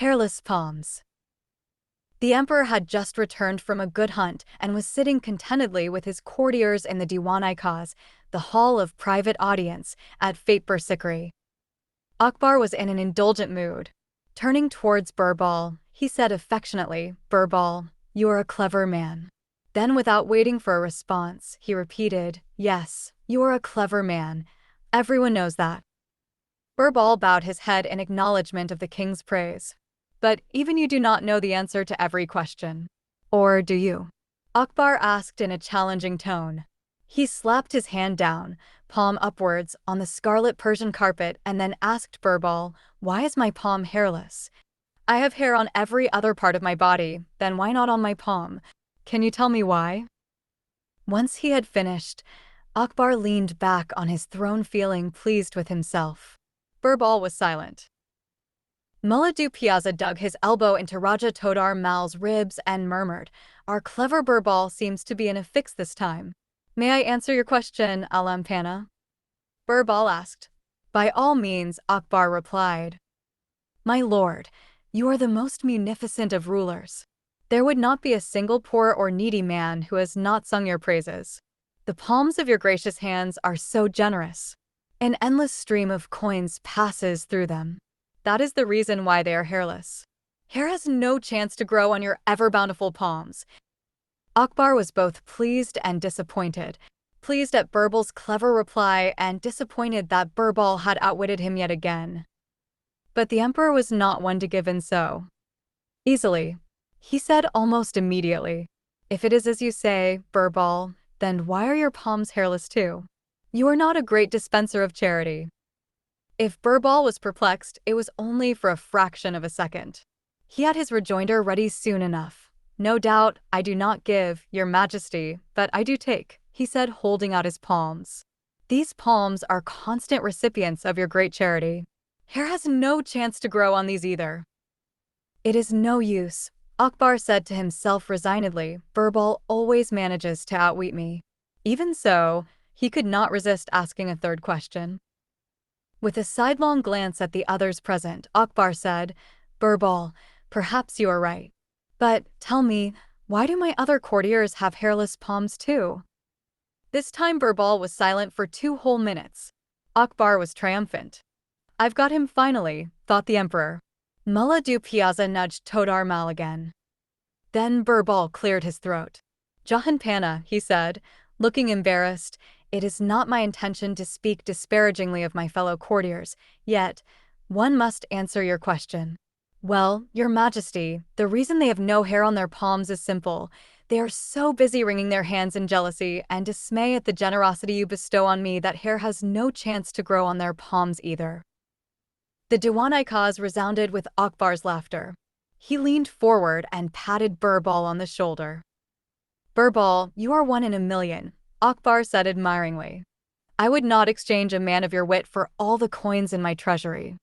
Hairless palms. The emperor had just returned from a good hunt and was sitting contentedly with his courtiers in the Diwan-i-Khaz, the hall of private audience, at Fatehpur Sikri. Akbar was in an indulgent mood. Turning towards Birbal, he said affectionately, "Birbal, you are a clever man." Then, without waiting for a response, he repeated, "Yes, you are a clever man. Everyone knows that." Birbal bowed his head in acknowledgement of the king's praise. "But even you do not know the answer to every question. Or do you?" Akbar asked in a challenging tone. He slapped his hand down, palm upwards, on the scarlet Persian carpet and then asked Birbal, "Why is my palm hairless? I have hair on every other part of my body, then why not on my palm? Can you tell me why?" Once he had finished, Akbar leaned back on his throne feeling pleased with himself. Birbal was silent. Mullah Piazza dug his elbow into Raja Todar Mal's ribs and murmured, "Our clever Birbal seems to be in a fix this time. May I answer your question, Alam Pana?" Birbal asked. "By all means," Akbar replied. "My lord, you are the most munificent of rulers. There would not be a single poor or needy man who has not sung your praises. The palms of your gracious hands are so generous. An endless stream of coins passes through them. That is the reason why they are hairless. Hair has no chance to grow on your ever-bountiful palms." Akbar was both pleased and disappointed, pleased at Birbal's clever reply and disappointed that Birbal had outwitted him yet again. But the emperor was not one to give in so easily. He said almost immediately, "If it is as you say, Birbal, then why are your palms hairless too? You are not a great dispenser of charity." If Birbal was perplexed, it was only for a fraction of a second. He had his rejoinder ready soon enough. "No doubt, I do not give, your majesty, but I do take," he said, holding out his palms. "These palms are constant recipients of your great charity. Hair has no chance to grow on these either." "It is no use," Akbar said to himself resignedly. "Birbal always manages to outwit me." Even so, he could not resist asking a third question. With a sidelong glance at the others present, Akbar said, "Birbal, perhaps you are right. But, tell me, why do my other courtiers have hairless palms too?" This time Birbal was silent for 2 whole minutes. Akbar was triumphant. "I've got him finally," thought the emperor. Mullah Piazza nudged Todar Mal again. Then Birbal cleared his throat. "Jahan Pana," he said, looking embarrassed, "it is not my intention to speak disparagingly of my fellow courtiers, yet one must answer your question." "Well, your majesty, the reason they have no hair on their palms is simple. They are so busy wringing their hands in jealousy and dismay at the generosity you bestow on me that hair has no chance to grow on their palms either." The Diwan-i-Khaz resounded with Akbar's laughter. He leaned forward and patted Birbal on the shoulder. "Birbal, you are one in a million," Akbar said admiringly. "I would not exchange a man of your wit for all the coins in my treasury."